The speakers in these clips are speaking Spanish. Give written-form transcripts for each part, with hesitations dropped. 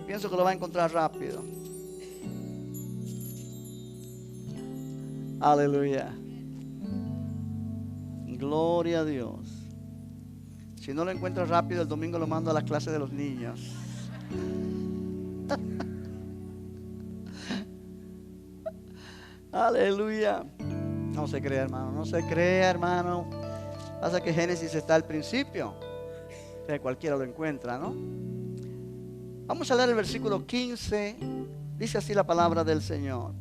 Pienso que lo va a encontrar rápido. Aleluya. Gloria a Dios. Si no lo encuentro rápido, el domingo lo mando a la clase de los niños. Aleluya. No se crea, hermano. No se crea, hermano. Pasa que Génesis está al principio. Que cualquiera lo encuentra, ¿no? Vamos a leer el versículo 15. Dice así la palabra del Señor.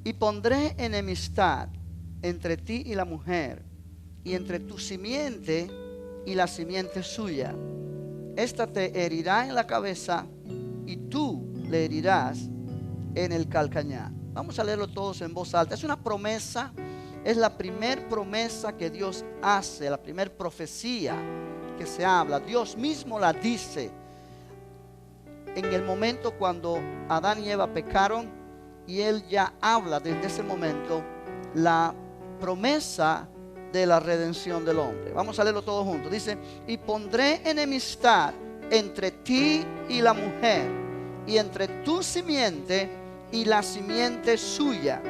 Y pondré enemistad entre ti y la mujer, y entre tu simiente y la simiente suya. Esta te herirá en la cabeza, y tú le herirás en el calcañar. Vamos a leerlo todos en voz alta. Es una promesa. Es la primer promesa que Dios hace, la primer profecía que se habla. Dios mismo la dice en el momento cuando Adán y Eva pecaron, y Él ya habla desde ese momento la promesa de la redención del hombre. Vamos a leerlo todos juntos. Dice: y pondré enemistad entre ti y la mujer, y entre tu simiente y la simiente suya.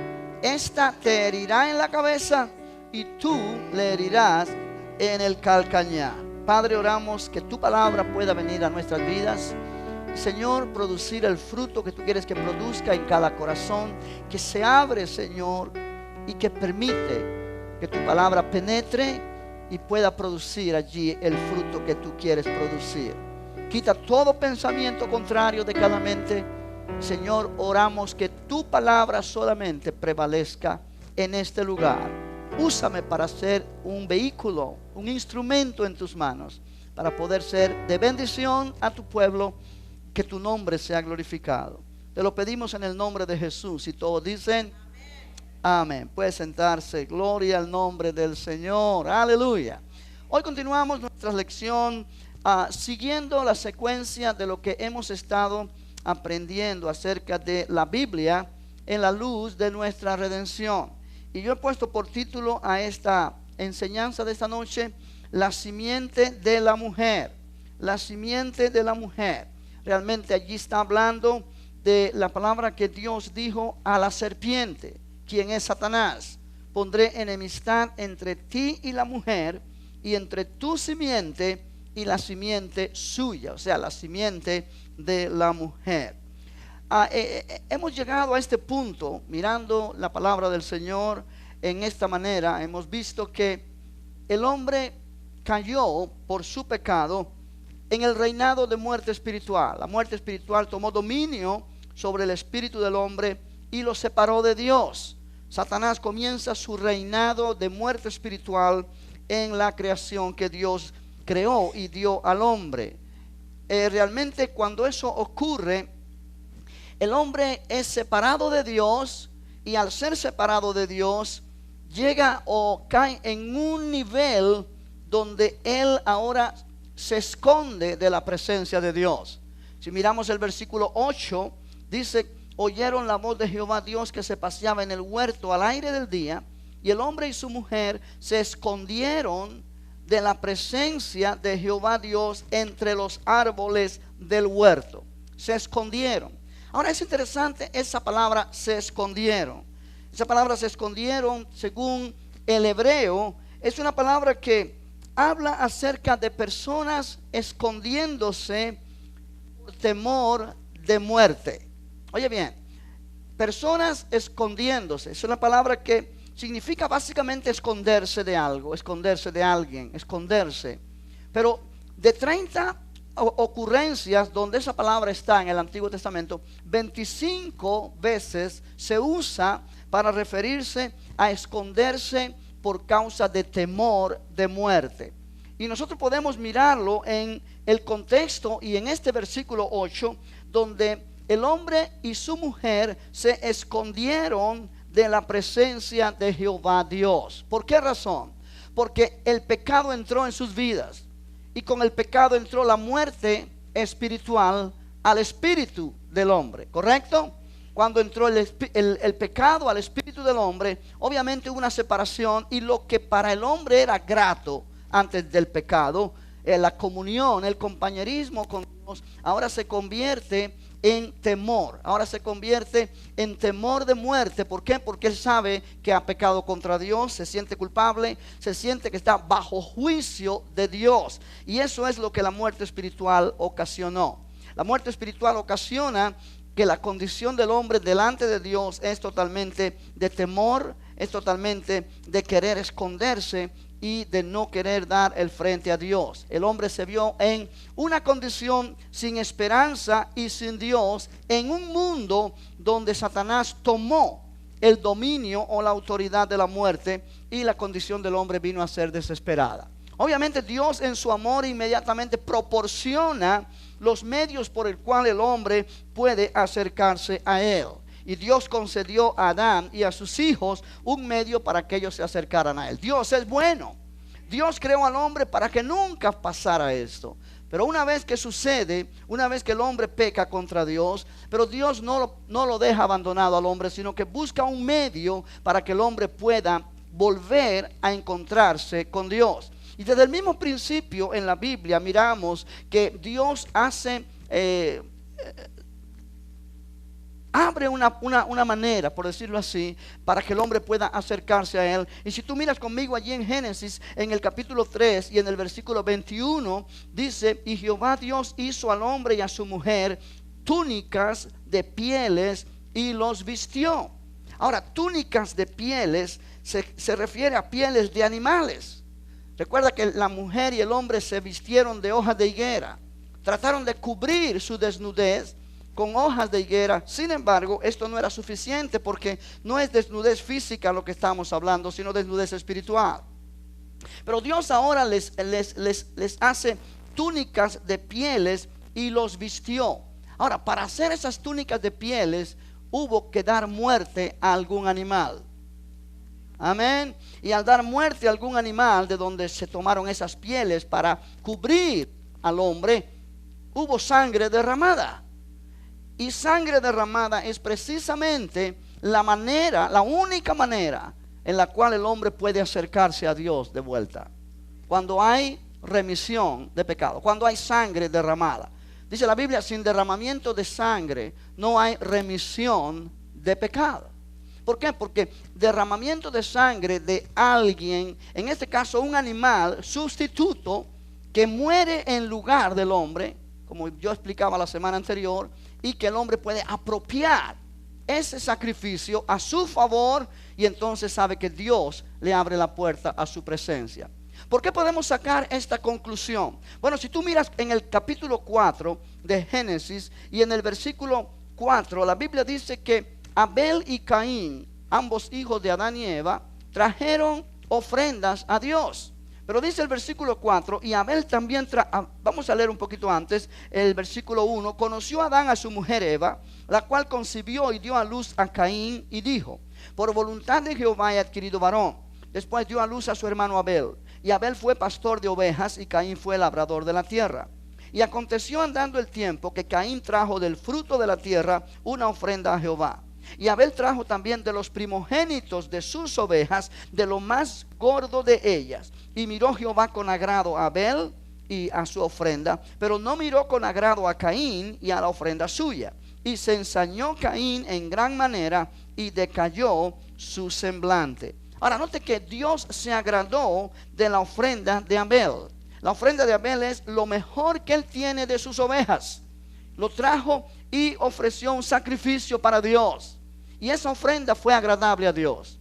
Esta te herirá en la cabeza, y tú le herirás en el calcañar. Padre, oramos que tu palabra pueda venir a nuestras vidas, Señor, producir el fruto que tú quieres que produzca en cada corazón, que se abre, Señor, y que permite que tu palabra penetre y pueda producir allí el fruto que tú quieres producir. Quita todo pensamiento contrario de cada mente. Señor, oramos que tu palabra solamente prevalezca en este lugar. Úsame para ser un vehículo, un instrumento en tus manos, para poder ser de bendición a tu pueblo. Que tu nombre sea glorificado. Te lo pedimos en el nombre de Jesús. Y todos dicen amén. Puede sentarse. Gloria al nombre del Señor. Aleluya. Hoy continuamos nuestra lección siguiendo la secuencia de lo que hemos estado aprendiendo acerca de la Biblia en la luz de nuestra redención. Y yo he puesto por título a esta enseñanza de esta noche: la simiente de la mujer. La simiente de la mujer. Realmente allí está hablando de la palabra que Dios dijo a la serpiente, quien es Satanás. Pondré enemistad entre ti y la mujer, y entre tu simiente y la simiente suya, o sea, la simiente de la mujer. Hemos llegado a este punto mirando la palabra del Señor en esta manera. Hemos visto que el hombre cayó por su pecado en el reinado de muerte espiritual. La muerte espiritual tomó dominio sobre el espíritu del hombre y lo separó de Dios. Satanás comienza su reinado de muerte espiritual en la creación que Dios creó y dio al hombre. Realmente cuando eso ocurre, el hombre es separado de Dios, y al ser separado de Dios, llega o cae en un nivel donde él ahora se esconde de la presencia de Dios. Si miramos el versículo 8, dice: oyeron la voz de Jehová Dios que se paseaba en el huerto al aire del día, y el hombre y su mujer se escondieron de la presencia de Jehová Dios entre los árboles del huerto. Se escondieron. Ahora es interesante esa palabra, se escondieron. Esa palabra se escondieron, según el hebreo, es una palabra que habla acerca de personas escondiéndose por temor de muerte. Oye bien, personas escondiéndose. Es una palabra que significa básicamente esconderse de algo, esconderse de alguien, esconderse. Pero de 30 ocurrencias donde esa palabra está en el Antiguo Testamento, 25 veces se usa para referirse a esconderse por causa de temor de muerte. Y nosotros podemos mirarlo en el contexto y en este versículo 8, donde el hombre y su mujer se escondieron de la presencia de Jehová Dios. ¿Por qué razón? Porque el pecado entró en sus vidas, y con el pecado entró la muerte espiritual al espíritu del hombre, ¿correcto? Cuando entró el pecado al espíritu del hombre, obviamente hubo una separación, y lo que para el hombre era grato antes del pecado, la comunión, el compañerismo con Dios, ahora se convierte en temor. Ahora se convierte en temor de muerte. ¿Por qué? Porque él sabe que ha pecado contra Dios, se siente culpable, se siente que está bajo juicio de Dios. Y eso es lo que la muerte espiritual ocasionó. La muerte espiritual ocasiona que la condición del hombre delante de Dios es totalmente de temor, es totalmente de querer esconderse y de no querer dar el frente a Dios. El hombre se vio en una condición sin esperanza y sin Dios, en un mundo donde Satanás tomó el dominio o la autoridad de la muerte, y la condición del hombre vino a ser desesperada. Obviamente Dios en su amor inmediatamente proporciona los medios por el cual el hombre puede acercarse a él. Y Dios concedió a Adán y a sus hijos un medio para que ellos se acercaran a él. Dios es bueno. Dios creó al hombre para que nunca pasara esto. Pero una vez que sucede, una vez que el hombre peca contra Dios, pero Dios no lo deja abandonado al hombre, sino que busca un medio para que el hombre pueda volver a encontrarse con Dios. Y desde el mismo principio en la Biblia miramos que Dios abre una manera, por decirlo así, para que el hombre pueda acercarse a él. Y si tú miras conmigo allí en Génesis, en el capítulo 3 y en el versículo 21, dice: y Jehová Dios hizo al hombre y a su mujer túnicas de pieles y los vistió. Ahora, túnicas de pieles se refiere a pieles de animales. Recuerda que la mujer y el hombre se vistieron de hojas de higuera. Trataron de cubrir su desnudez con hojas de higuera. Sin embargo, esto no era suficiente, porque no es desnudez física lo que estamos hablando, sino desnudez espiritual. Pero Dios ahora les hace túnicas de pieles y los vistió. Ahora, para hacer esas túnicas de pieles hubo que dar muerte a algún animal. Amén. Y al dar muerte a algún animal de donde se tomaron esas pieles para cubrir al hombre, hubo sangre derramada. Y sangre derramada es precisamente la única manera en la cual el hombre puede acercarse a Dios de vuelta. Cuando hay remisión de pecado, cuando hay sangre derramada. Dice la Biblia: sin derramamiento de sangre no hay remisión de pecado. ¿Por qué? Porque derramamiento de sangre de alguien, en este caso un animal sustituto, que muere en lugar del hombre, como yo explicaba la semana anterior, y que el hombre puede apropiar ese sacrificio a su favor, y entonces sabe que Dios le abre la puerta a su presencia. ¿Por qué podemos sacar esta conclusión? Bueno, si tú miras en el capítulo 4 de Génesis y en el versículo 4, la Biblia dice que Abel y Caín, ambos hijos de Adán y Eva, trajeron ofrendas a Dios. Pero dice el versículo 4, y Abel también vamos a leer un poquito antes, el versículo 1, conoció Adán a su mujer Eva, la cual concibió y dio a luz a Caín, y dijo: por voluntad de Jehová he adquirido varón. Después dio a luz a su hermano Abel, y Abel fue pastor de ovejas, y Caín fue labrador de la tierra. Y aconteció andando el tiempo que Caín trajo del fruto de la tierra una ofrenda a Jehová. Y Abel trajo también de los primogénitos de sus ovejas, de lo más gordo de ellas. Y miró Jehová con agrado a Abel y a su ofrenda, pero no miró con agrado a Caín y a la ofrenda suya. Y se ensañó Caín en gran manera, y decayó su semblante. Ahora note que Dios se agradó de la ofrenda de Abel. La ofrenda de Abel es lo mejor que él tiene de sus ovejas. Lo trajo y ofreció un sacrificio para Dios. Y esa ofrenda fue agradable a Dios.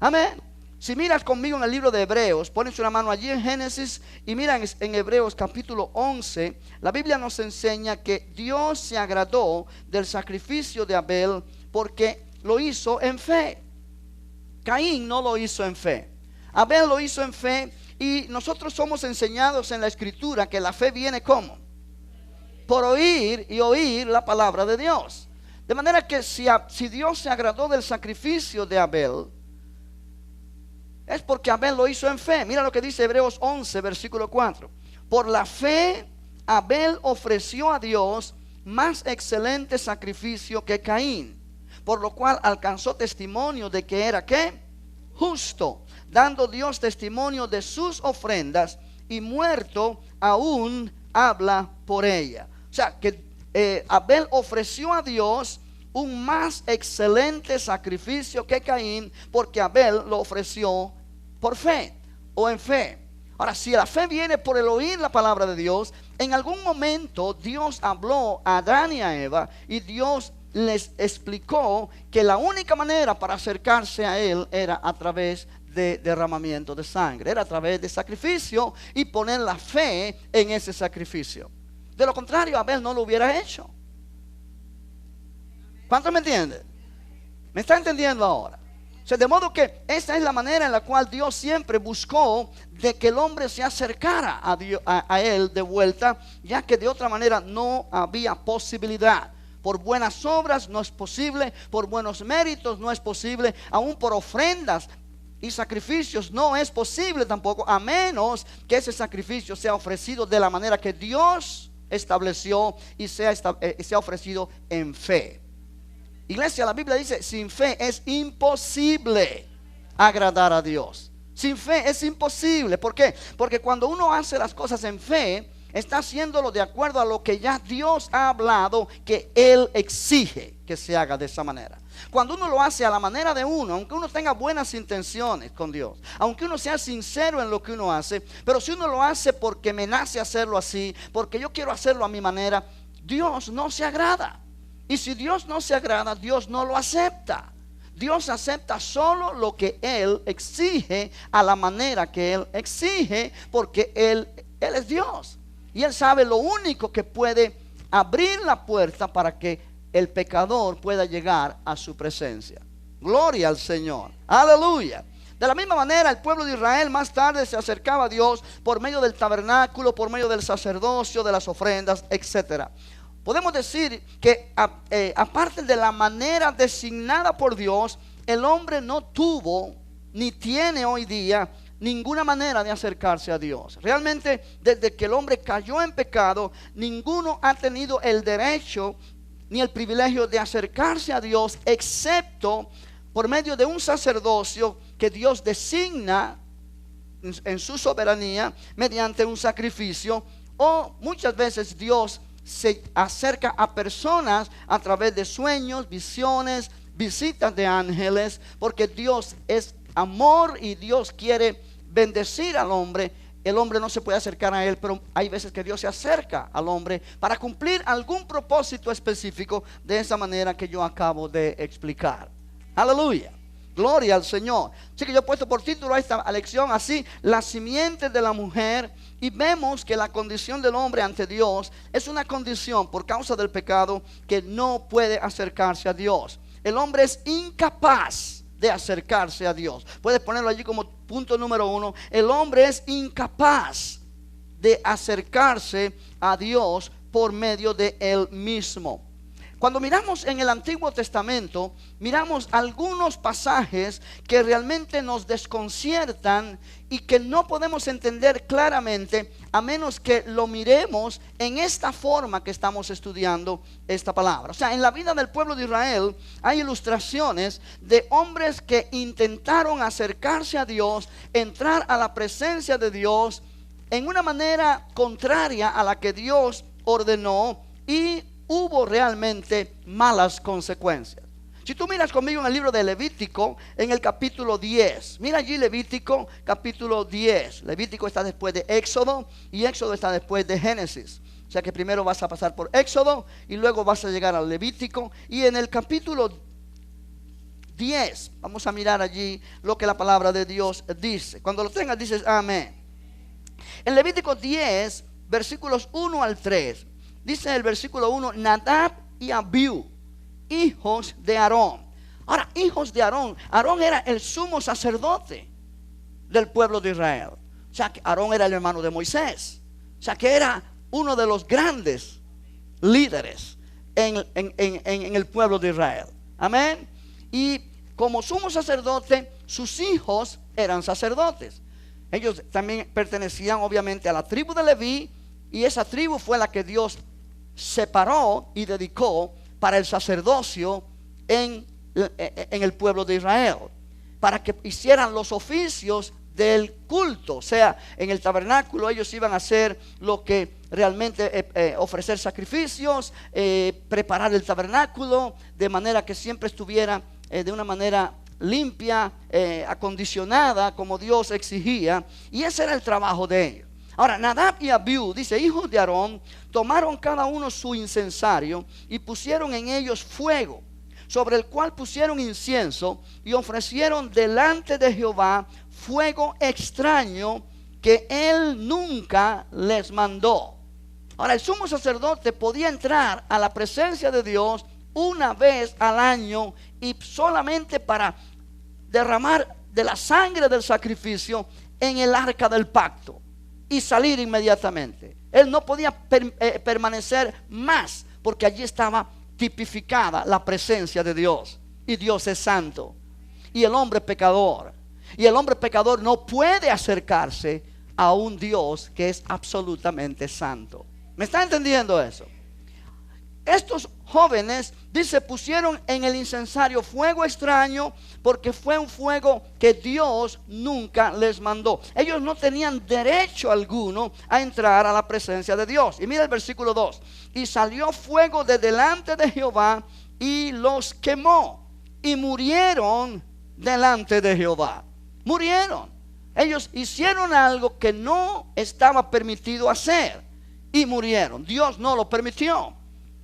Amén. Si miras conmigo en el libro de Hebreos, pones una mano allí en Génesis y miran en Hebreos capítulo 11, la Biblia nos enseña que Dios se agradó del sacrificio de Abel porque lo hizo en fe. Caín no lo hizo en fe. Abel lo hizo en fe, y nosotros somos enseñados en la Escritura que la fe viene ¿cómo? Por oír, y oír la palabra de Dios. De manera que si Dios se agradó del sacrificio de Abel, es porque Abel lo hizo en fe. Mira lo que dice Hebreos 11, versículo 4. Por la fe Abel ofreció a Dios más excelente sacrificio que Caín, por lo cual alcanzó testimonio de que era ¿qué? Justo, dando Dios testimonio de sus ofrendas, y muerto aún habla por ella. O sea, que Abel ofreció a Dios un más excelente sacrificio que Caín, porque Abel lo ofreció por fe o en fe. Ahora, si la fe viene por el oír la palabra de Dios, en algún momento Dios habló a Adán y a Eva y Dios les explicó que la única manera para acercarse a Él era a través de derramamiento de sangre, era a través de sacrificio y poner la fe en ese sacrificio. De lo contrario, Abel no lo hubiera hecho. ¿Cuántos me entienden? ¿Me está entendiendo ahora? O sea, de modo que esa es la manera en la cual Dios siempre buscó de que el hombre se acercara a Dios, a Él de vuelta, ya que de otra manera no había posibilidad. Por buenas obras no es posible, por buenos méritos no es posible, aún por ofrendas y sacrificios no es posible tampoco, a menos que ese sacrificio sea ofrecido de la manera que Dios estableció y sea ofrecido en fe. Iglesia, la Biblia dice, sin fe es imposible agradar a Dios. Sin fe es imposible. ¿Por qué? Porque cuando uno hace las cosas en fe, está haciéndolo de acuerdo a lo que ya Dios ha hablado, que Él exige que se haga de esa manera. Cuando uno lo hace a la manera de uno, aunque uno tenga buenas intenciones con Dios, aunque uno sea sincero en lo que uno hace, pero si uno lo hace porque me nace hacerlo así, porque yo quiero hacerlo a mi manera, Dios no se agrada. Y si Dios no se agrada, Dios no lo acepta. Dios acepta solo lo que Él exige a la manera que Él exige, porque Él es Dios. Y Él sabe lo único que puede abrir la puerta para que el pecador pueda llegar a su presencia. Gloria al Señor. Aleluya. De la misma manera, el pueblo de Israel más tarde se acercaba a Dios por medio del tabernáculo, por medio del sacerdocio, de las ofrendas, etc. Podemos decir que aparte de la manera designada por Dios, el hombre no tuvo ni tiene hoy día ninguna manera de acercarse a Dios. Realmente, desde que el hombre cayó en pecado, ninguno ha tenido el derecho ni el privilegio de acercarse a Dios, excepto por medio de un sacerdocio que Dios designa en su soberanía mediante un sacrificio, o muchas veces Dios se acerca a personas a través de sueños, visiones, visitas de ángeles, porque Dios es amor y Dios quiere bendecir al hombre. El hombre no se puede acercar a Él, pero hay veces que Dios se acerca al hombre para cumplir algún propósito específico, de esa manera que yo acabo de explicar. Aleluya. Gloria al Señor. Así que yo he puesto por título a esta lección así: la simiente de la mujer. Y vemos que la condición del hombre ante Dios es una condición por causa del pecado que no puede acercarse a Dios. El hombre es incapaz de acercarse a Dios. Puedes ponerlo allí como punto número 1. El hombre es incapaz de acercarse a Dios por medio de él mismo. Cuando miramos en el Antiguo Testamento, miramos algunos pasajes que realmente nos desconciertan y que no podemos entender claramente a menos que lo miremos en esta forma que estamos estudiando esta palabra. O sea, en la vida del pueblo de Israel hay ilustraciones de hombres que intentaron acercarse a Dios, entrar a la presencia de Dios en una manera contraria a la que Dios ordenó, y hubo realmente malas consecuencias. Si tú miras conmigo en el libro de Levítico, en el capítulo 10, mira allí Levítico capítulo 10. Levítico está después de Éxodo y Éxodo está después de Génesis. O sea que primero vas a pasar por Éxodo y luego vas a llegar al Levítico. Y en el capítulo 10 vamos a mirar allí lo que la palabra de Dios dice. Cuando lo tengas dices amén. En Levítico 10 versículos 1 al 3 dice el versículo 1: Nadab y Abiú, hijos de Aarón. Ahora, hijos de Aarón. Aarón era el sumo sacerdote del pueblo de Israel. O sea, que Aarón era el hermano de Moisés. O sea, que era uno de los grandes líderes en el pueblo de Israel. Amén. Y como sumo sacerdote, sus hijos eran sacerdotes. Ellos también pertenecían obviamente a la tribu de Leví, y esa tribu fue la que Dios separó y dedicó para el sacerdocio en el pueblo de Israel, para que hicieran los oficios del culto. O sea, en el tabernáculo ellos iban a hacer lo que realmente ofrecer sacrificios, preparar el tabernáculo de manera que siempre estuviera de una manera limpia, acondicionada como Dios exigía, y ese era el trabajo de ellos. Ahora, Nadab y Abiú, dice, hijos de Aarón, tomaron cada uno su incensario y pusieron en ellos fuego, sobre el cual pusieron incienso y ofrecieron delante de Jehová fuego extraño que él nunca les mandó. Ahora, el sumo sacerdote podía entrar a la presencia de Dios una vez al año y solamente para derramar de la sangre del sacrificio en el arca del pacto y salir inmediatamente. Él no podía permanecer más, porque allí estaba tipificada la presencia de Dios, y Dios es santo y el hombre pecador, y el hombre pecador no puede acercarse a un Dios que es absolutamente santo. ¿Me está entendiendo eso? Estos jóvenes, dice, pusieron en el incensario fuego extraño, porque fue un fuego que Dios nunca les mandó. Ellos no tenían derecho alguno a entrar a la presencia de Dios. Y mira el versículo 2. Y salió fuego de delante de Jehová y los quemó, y murieron delante de Jehová. Murieron. Ellos hicieron algo que no estaba permitido hacer y murieron. Dios no lo permitió.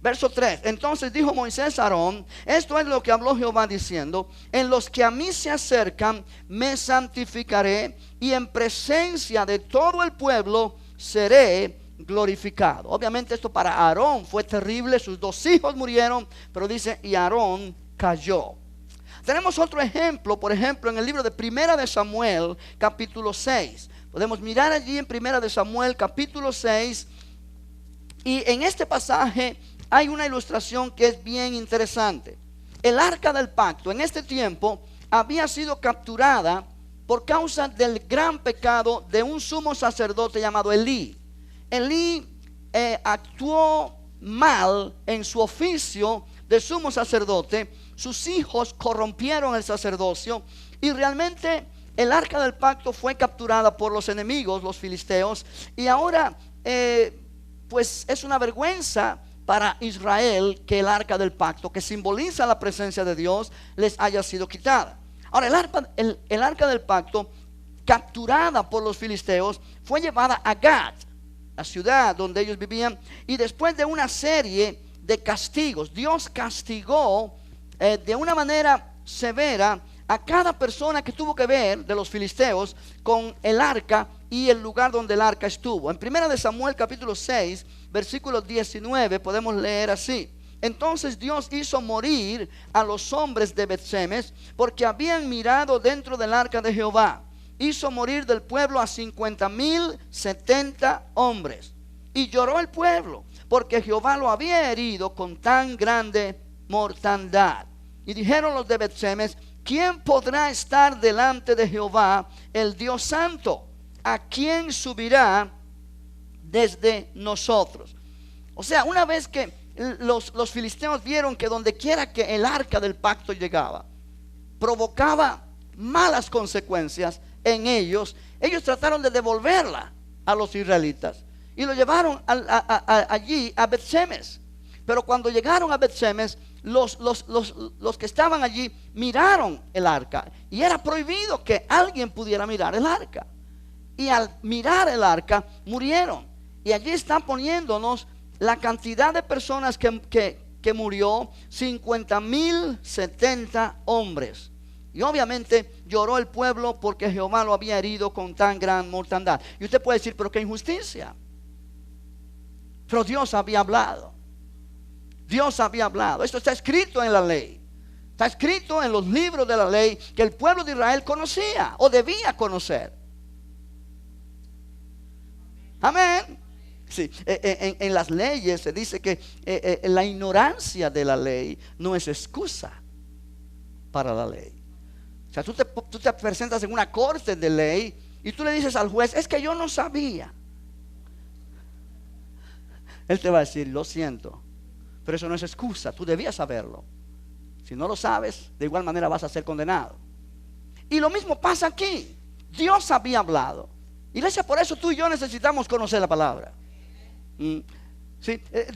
Verso 3. Entonces dijo Moisés a Aarón: esto es lo que habló Jehová diciendo: en los que a mí se acercan me santificaré, y en presencia de todo el pueblo seré glorificado. Obviamente esto para Aarón fue terrible. Sus dos hijos murieron, pero dice, y Aarón cayó. Tenemos otro ejemplo, por ejemplo, en el libro de Primera de Samuel, capítulo 6. Podemos mirar allí en Primera de Samuel, capítulo 6. Y en este pasaje hay una ilustración que es bien interesante. El arca del pacto en este tiempo había sido capturada por causa del gran pecado de un sumo sacerdote llamado Elí. Elí actuó mal en su oficio de sumo sacerdote. Sus hijos corrompieron el sacerdocio, y realmente el arca del pacto fue capturada por los enemigos, los filisteos. Y ahora pues es una vergüenza para Israel que el arca del pacto, que simboliza la presencia de Dios, les haya sido quitada. Ahora el arca del pacto, capturada por los filisteos, fue llevada a Gat, la ciudad donde ellos vivían. Y después de una serie de castigos, Dios castigó de una manera severa a cada persona que tuvo que ver de los filisteos con el arca y el lugar donde el arca estuvo. En Primera de Samuel capítulo 6, versículo 19, podemos leer así: entonces Dios hizo morir a los hombres de Bet-Semes, porque habían mirado dentro del arca de Jehová. Hizo morir del pueblo a 50,070 hombres. Y lloró el pueblo, porque Jehová lo había herido con tan grande mortandad. Y dijeron los de Bet-Semes: ¿quién podrá estar delante de Jehová, el Dios santo? ¿A quién subirá desde nosotros? O sea, una vez que los filisteos vieron que donde quiera que el arca del pacto llegaba, provocaba malas consecuencias en ellos, ellos trataron de devolverla a los israelitas y lo llevaron allí a Bet-Semes. Pero cuando llegaron a Bet-Semes, los que estaban allí miraron el arca, y era prohibido que alguien pudiera mirar el arca. Y al mirar el arca murieron. Y allí están poniéndonos la cantidad de personas que murió: 50,070 hombres. Y obviamente lloró el pueblo porque Jehová lo había herido con tan gran mortandad. Y usted puede decir: pero qué injusticia. Pero Dios había hablado. Dios había hablado. Esto está escrito en la ley. Está escrito en los libros de la ley que el pueblo de Israel conocía o debía conocer. Amén. Sí, en las leyes se dice que la ignorancia de la ley no es excusa para la ley. O sea, tú te presentas en una corte de ley y tú le dices al juez: es que yo no sabía. Él te va a decir: lo siento, pero eso no es excusa, tú debías saberlo. Si no lo sabes, de igual manera vas a ser condenado. Y lo mismo pasa aquí. Dios había hablado. Iglesia, por eso tú y yo necesitamos conocer la palabra. ¿Sí?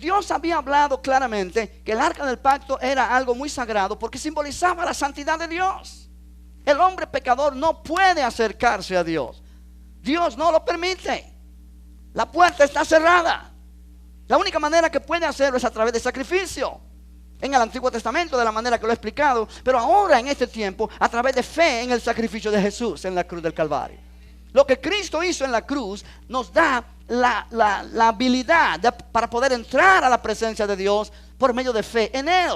Dios había hablado claramente que el arca del pacto era algo muy sagrado porque simbolizaba la santidad de Dios. El hombre pecador no puede acercarse a Dios. Dios no lo permite. La puerta está cerrada. La única manera que puede hacerlo es a través de sacrificio. En el Antiguo Testamento, de la manera que lo he explicado, pero ahora en este tiempo, a través de fe en el sacrificio de Jesús en la cruz del Calvario. Lo que Cristo hizo en la cruz nos da la habilidad para poder entrar a la presencia de Dios por medio de fe en Él.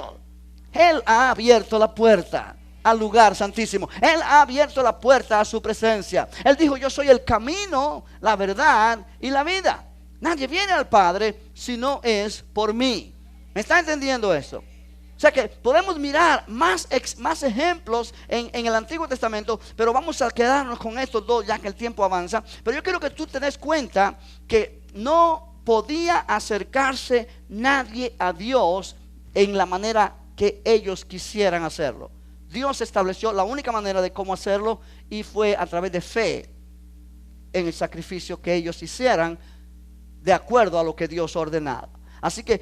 Él ha abierto la puerta al lugar santísimo. Él ha abierto la puerta a su presencia. Él dijo: yo soy el camino, la verdad y la vida. Nadie viene al Padre si no es por mí. ¿Me está entendiendo eso? O sea que podemos mirar más ejemplos en el Antiguo Testamento, pero vamos a quedarnos con estos dos ya que el tiempo avanza. Pero yo quiero que tú te des cuenta que no podía acercarse nadie a Dios en la manera que ellos quisieran hacerlo. Dios estableció la única manera de cómo hacerlo y fue a través de fe en el sacrificio que ellos hicieran de acuerdo a lo que Dios ordenaba. Así que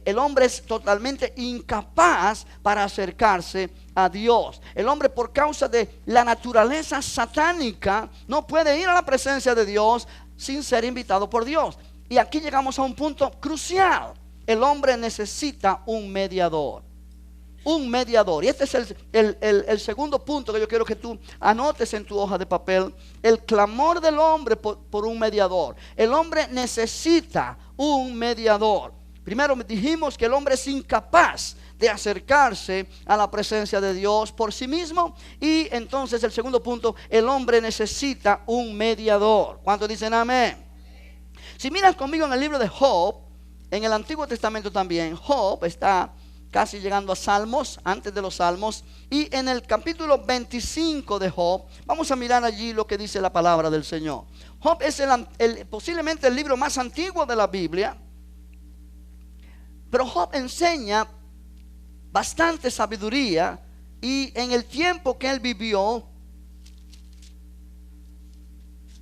el hombre es totalmente incapaz para acercarse a Dios. El hombre, por causa de la naturaleza satánica, no puede ir a la presencia de Dios sin ser invitado por Dios. Y aquí llegamos a un punto crucial. El hombre necesita un mediador. Un mediador. Y este es el segundo punto que yo quiero que tú anotes en tu hoja de papel. El clamor del hombre por un mediador. El hombre necesita un mediador. Primero dijimos que el hombre es incapaz de acercarse a la presencia de Dios por sí mismo. Y entonces el segundo punto, el hombre necesita un mediador. ¿Cuántos dicen amén? Si miras conmigo en el libro de Job, en el Antiguo Testamento también, Job está casi llegando a Salmos, antes de los Salmos. Y en el capítulo 25 de Job, vamos a mirar allí lo que dice la palabra del Señor. Job es posiblemente el libro más antiguo de la Biblia. Pero Job enseña bastante sabiduría. Y en el tiempo que él vivió,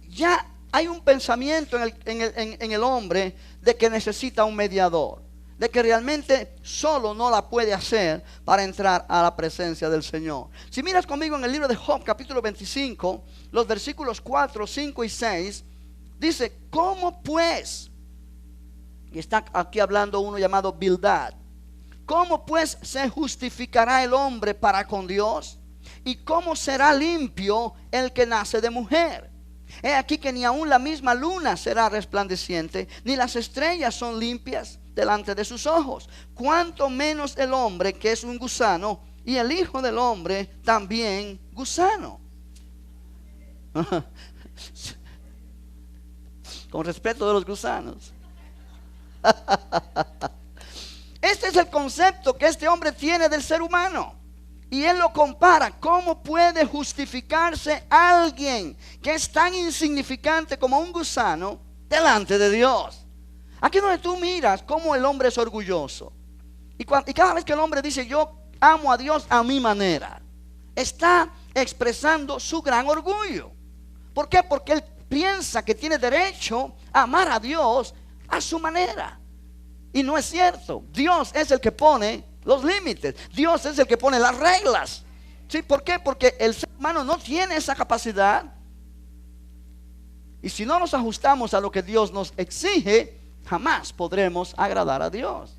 ya hay un pensamiento en el hombre de que necesita un mediador, de que realmente solo no la puede hacer para entrar a la presencia del Señor. Si miras conmigo en el libro de Job, capítulo 25, los versículos 4, 5 y 6, dice: ¿cómo pues? Y está aquí hablando uno llamado Bildad. ¿Cómo pues se justificará el hombre para con Dios? ¿Y cómo será limpio el que nace de mujer? He aquí que ni aun la misma luna será resplandeciente, ni las estrellas son limpias delante de sus ojos. Cuanto menos el hombre, que es un gusano, y el hijo del hombre también gusano. Con respeto de los gusanos. Este es el concepto que este hombre tiene del ser humano. Y él lo compara. ¿Cómo puede justificarse alguien que es tan insignificante como un gusano delante de Dios? Aquí donde tú miras cómo el hombre es orgulloso. Y cada vez que el hombre dice: yo amo a Dios a mi manera, está expresando su gran orgullo. ¿Por qué? Porque él piensa que tiene derecho a amar a Dios a su manera. Y no es cierto. Dios es el que pone los límites. Dios es el que pone las reglas. ¿Sí? ¿Por qué? Porque el ser humano no tiene esa capacidad. Y si no nos ajustamos a lo que Dios nos exige, jamás podremos agradar a Dios.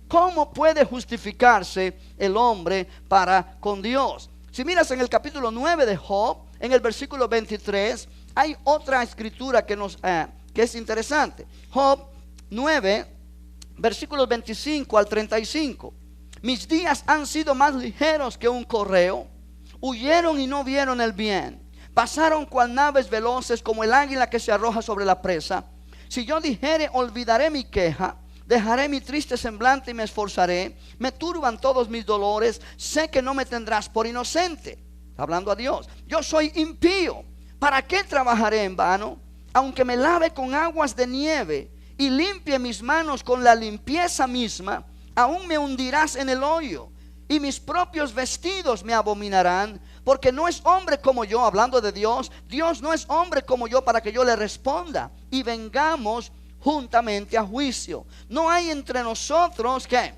¿Cómo puede justificarse el hombre para con Dios? Si miras en el capítulo 9 de Job, en el versículo 23, hay otra escritura que es interesante. Job 9, versículos 25 al 35. Mis días han sido más ligeros que un correo. Huyeron y no vieron el bien. Pasaron cual naves veloces, como el águila que se arroja sobre la presa. Si yo dijere: olvidaré mi queja, dejaré mi triste semblante y me esforzaré, me turban todos mis dolores, sé que no me tendrás por inocente. Hablando a Dios. Yo soy impío. ¿Para qué trabajaré en vano? Aunque me lave con aguas de nieve y limpie mis manos con la limpieza misma, aún me hundirás en el hoyo, y mis propios vestidos me abominarán, Porque no es hombre como yo, hablando de Dios. Dios no es hombre como yo para que yo le responda y vengamos juntamente a juicio. No hay entre nosotros, ¿qué?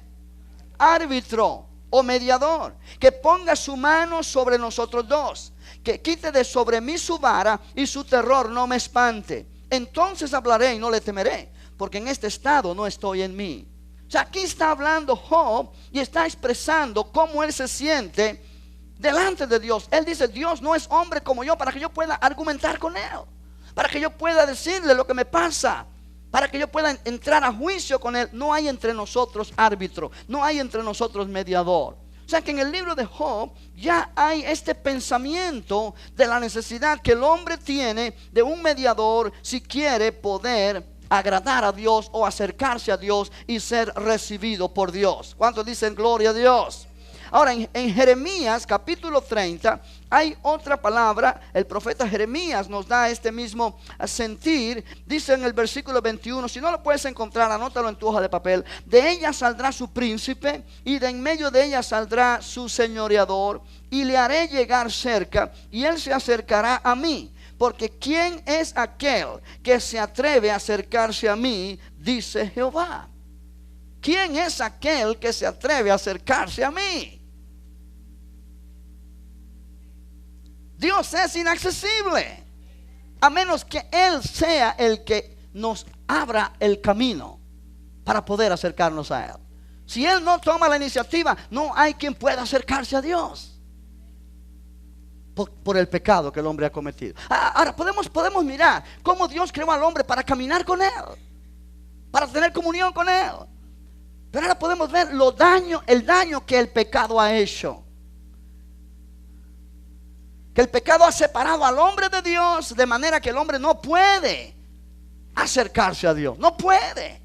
Árbitro o mediador que ponga su mano sobre nosotros dos, que quite de sobre mí su vara y su terror no me espante. Entonces hablaré y no le temeré, porque en este estado no estoy en mí. O sea, aquí está hablando Job y está expresando cómo él se siente delante de Dios. Él dice, Dios no es hombre como yo para que yo pueda argumentar con él, para que yo pueda decirle lo que me pasa, para que yo pueda entrar a juicio con él. No hay entre nosotros árbitro, no hay entre nosotros mediador. O sea que en el libro de Job ya hay este pensamiento de la necesidad que el hombre tiene de un mediador si quiere poder agradar a Dios o acercarse a Dios y ser recibido por Dios. ¿Cuántos dicen gloria a Dios? Ahora en Jeremías capítulo 30 hay otra palabra. El profeta Jeremías nos da este mismo sentir. Dice en el versículo 21, si no lo puedes encontrar, anótalo en tu hoja de papel. De ella saldrá su príncipe y de en medio de ella saldrá su señoreador, y le haré llegar cerca y él se acercará a mí. Porque ¿quién es aquel que se atreve a acercarse a mí? Dice Jehová. ¿Quién es aquel que se atreve a acercarse a mí? Dios es inaccesible, a menos que Él sea el que nos abra el camino para poder acercarnos a Él. Si Él no toma la iniciativa, no hay quien pueda acercarse a Dios por el pecado que el hombre ha cometido. Ahora podemos mirar cómo Dios creó al hombre para caminar con Él, para tener comunión con Él. Pero ahora podemos ver el daño que el pecado ha hecho. Que el pecado ha separado al hombre de Dios, de manera que el hombre no puede acercarse a Dios. No puede.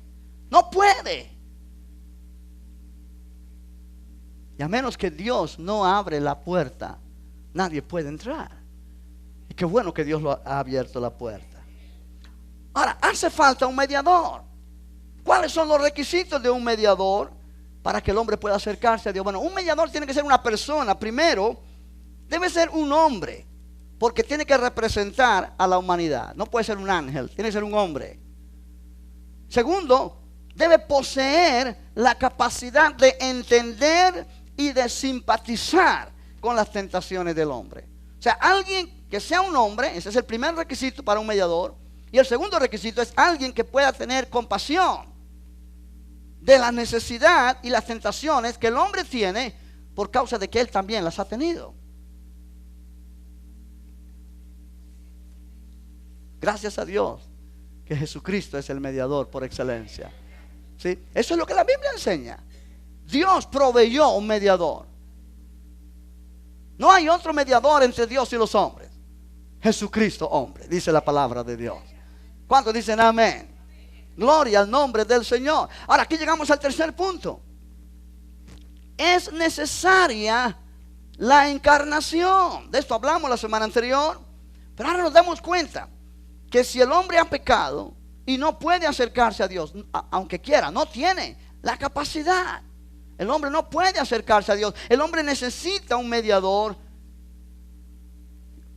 Y a menos que Dios no abre la puerta, nadie puede entrar. Y qué bueno que Dios lo ha abierto la puerta. Ahora, hace falta un mediador. ¿Cuáles son los requisitos de un mediador para que el hombre pueda acercarse a Dios? Bueno, un mediador tiene que ser una persona. Primero, debe ser un hombre, porque tiene que representar a la humanidad. No puede ser un ángel, tiene que ser un hombre. Segundo, debe poseer la capacidad de entender y de simpatizar con las tentaciones del hombre. O sea, alguien que sea un hombre, ese es el primer requisito para un mediador. Y el segundo requisito es alguien que pueda tener compasión de la necesidad y las tentaciones que el hombre tiene por causa de que él también las ha tenido. Gracias a Dios que Jesucristo es el mediador por excelencia. ¿Sí? Eso es lo que la Biblia enseña. Dios proveyó un mediador. No hay otro mediador entre Dios y los hombres. Jesucristo, hombre, dice la palabra de Dios. ¿Cuántos dicen amén? Gloria al nombre del Señor. Ahora aquí llegamos al tercer punto. Es necesaria la encarnación. De esto hablamos la semana anterior. Pero ahora nos damos cuenta que si el hombre ha pecado y no puede acercarse a Dios, aunque quiera, no tiene la capacidad. El hombre no puede acercarse a Dios. El hombre necesita un mediador.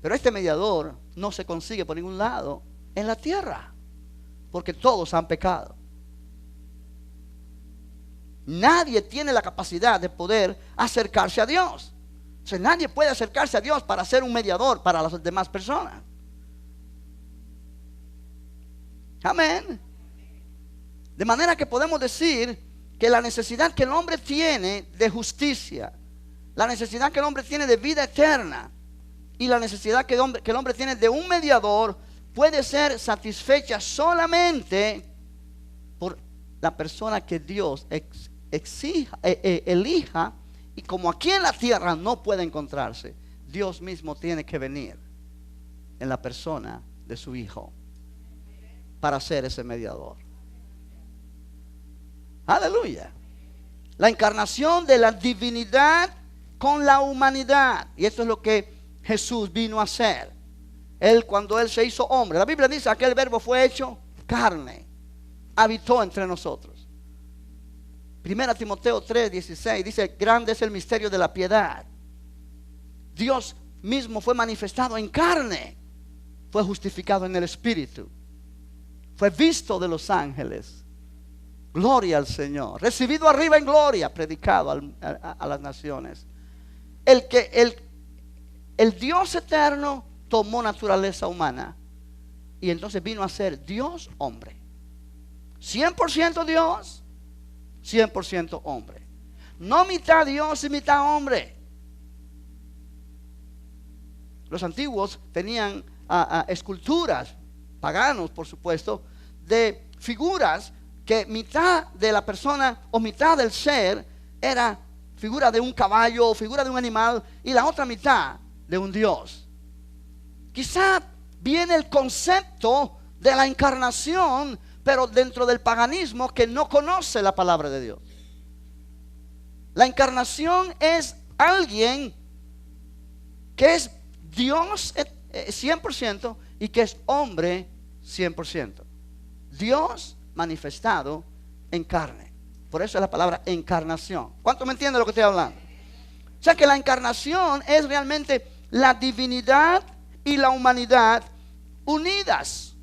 Pero este mediador no se consigue por ningún lado en la tierra, porque todos han pecado. Nadie tiene la capacidad de poder acercarse a Dios. O sea, nadie puede acercarse a Dios para ser un mediador para las demás personas. Amén. De manera que podemos decir que la necesidad que el hombre tiene de justicia, la necesidad que el hombre tiene de vida eterna y la necesidad que el hombre tiene de un mediador puede ser satisfecha solamente por la persona que Dios elija. Y como aquí en la tierra no puede encontrarse, Dios mismo tiene que venir en la persona de su Hijo para ser ese mediador. Aleluya. La encarnación de la divinidad con la humanidad. Y esto es lo que Jesús vino a hacer. Cuando Él se hizo hombre. La Biblia dice, aquel verbo fue hecho carne. Habitó entre nosotros. 1 Timoteo 3:16 dice, grande es el misterio de la piedad. Dios mismo fue manifestado en carne, fue justificado en el Espíritu, fue visto de los ángeles. Gloria al Señor. Recibido arriba en gloria, predicado a las naciones. El Dios eterno tomó naturaleza humana y entonces vino a ser Dios hombre. 100% Dios, 100% hombre. No mitad Dios y mitad hombre. Los antiguos tenían esculturas, paganos por supuesto, de figuras que mitad de la persona o mitad del ser era figura de un caballo o figura de un animal y la otra mitad de un Dios. Quizá viene el concepto de la encarnación, pero dentro del paganismo que no conoce la palabra de Dios. La encarnación es alguien que es Dios 100% y que es hombre 100%. Dios manifestado en carne. Por eso es la palabra encarnación. ¿Cuánto me entiende lo que estoy hablando? O sea que la encarnación es realmente la divinidad y la humanidad unidas.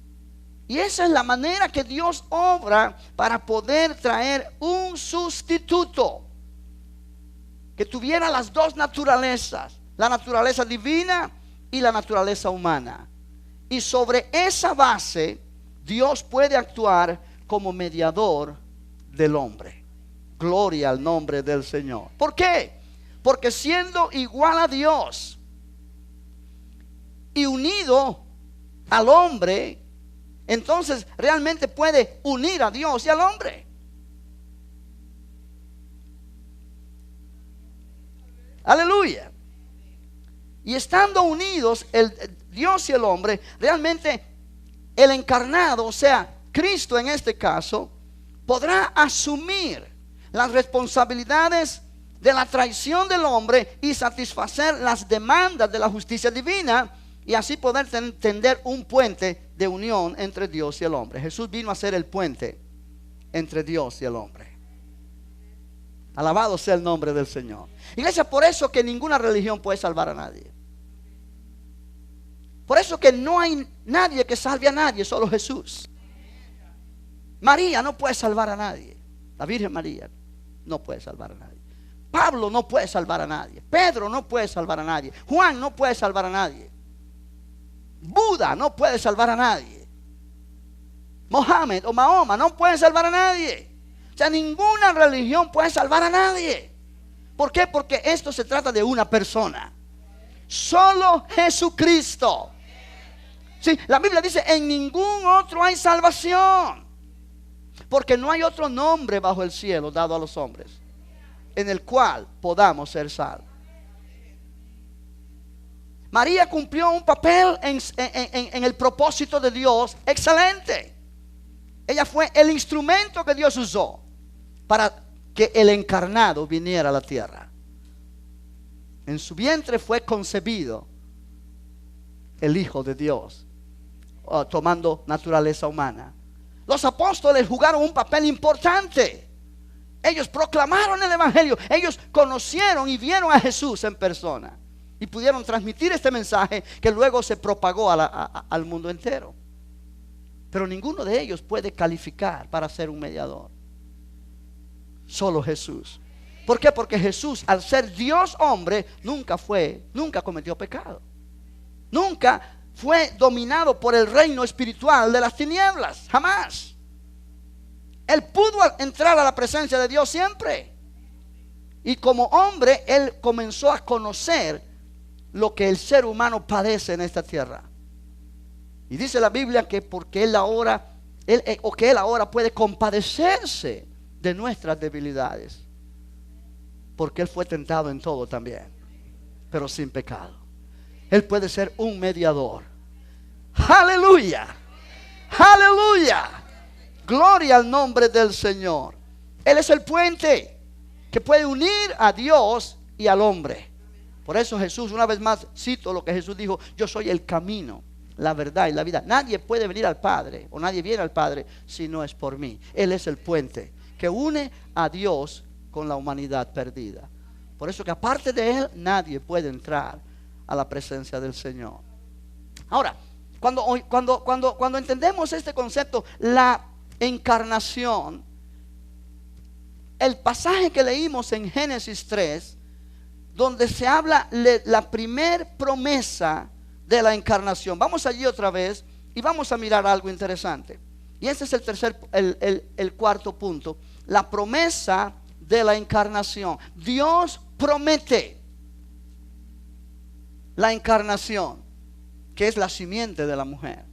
Y esa es la manera que Dios obra para poder traer un sustituto que tuviera las dos naturalezas, la naturaleza divina y la naturaleza humana. Y sobre esa base Dios puede actuar como mediador del hombre. Gloria al nombre del Señor. ¿Por qué? Porque siendo igual a Dios y unido al hombre, entonces realmente puede unir a Dios y al hombre. Aleluya. Y estando unidos el Dios y el hombre, realmente el encarnado, o sea, Cristo en este caso, podrá asumir las responsabilidades de la traición del hombre y satisfacer las demandas de la justicia divina y así poder tender un puente de unión entre Dios y el hombre. Jesús vino a ser el puente entre Dios y el hombre. Alabado sea el nombre del Señor. Iglesia, por eso que ninguna religión puede salvar a nadie. Por eso que no hay nadie que salve a nadie, solo Jesús. María no puede salvar a nadie. La Virgen María no puede salvar a nadie. Pablo no puede salvar a nadie. Pedro no puede salvar a nadie. Juan no puede salvar a nadie. Buda no puede salvar a nadie. Mohammed o Mahoma no pueden salvar a nadie. O sea, ninguna religión puede salvar a nadie. ¿Por qué? Porque esto se trata de una persona. Solo Jesucristo. Sí, la Biblia dice: en ningún otro hay salvación, porque no hay otro nombre bajo el cielo dado a los hombres en el cual podamos ser salvos. María cumplió un papel en el propósito de Dios excelente. Ella fue el instrumento que Dios usó para que el encarnado viniera a la tierra. En su vientre fue concebido el Hijo de Dios, tomando naturaleza humana. Los apóstoles jugaron un papel importante. Ellos proclamaron el evangelio. Ellos conocieron y vieron a Jesús en persona y pudieron transmitir este mensaje que luego se propagó al mundo entero. Pero ninguno de ellos puede calificar para ser un mediador. Solo Jesús. ¿Por qué? Porque Jesús, al ser Dios hombre, nunca cometió pecado. Nunca fue dominado por el reino espiritual de las tinieblas. Jamás. Él pudo entrar a la presencia de Dios siempre. Y como hombre, él comenzó a conocer lo que el ser humano padece en esta tierra. Y dice la Biblia que porque él ahora puede compadecerse de nuestras debilidades, porque él fue tentado en todo también, pero sin pecado. Él puede ser un mediador. Aleluya, aleluya, gloria al nombre del Señor. Él es el puente que puede unir a Dios y al hombre. Por eso Jesús, una vez más cito lo que Jesús dijo: yo soy el camino, la verdad y la vida. Nadie puede venir al Padre, o nadie viene al Padre, si no es por mí. Él es el puente que une a Dios con la humanidad perdida. Por eso que aparte de Él nadie puede entrar a la presencia del Señor. Ahora, cuando entendemos este concepto, la encarnación, el pasaje que leímos en Génesis 3, donde se habla la primer promesa de la encarnación. Vamos allí otra vez y vamos a mirar algo interesante. Y este es el cuarto punto, la promesa de la encarnación. Dios promete la encarnación, que es la simiente de la mujer.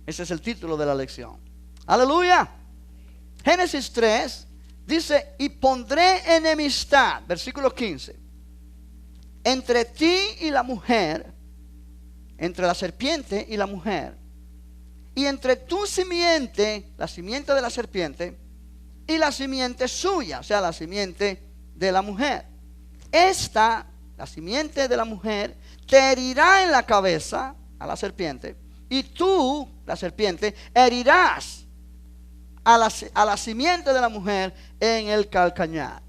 Ese es el título de la lección. Aleluya. Génesis 3 dice: y pondré enemistad, versículo 15, entre ti y la mujer, entre la serpiente y la mujer, y entre tu simiente, la simiente de la serpiente, y la simiente suya, o sea, la simiente de la mujer. Esta, la simiente de la mujer, te herirá en la cabeza, a la serpiente, y tú, la serpiente, herirás a la simiente de la mujer en el calcañar.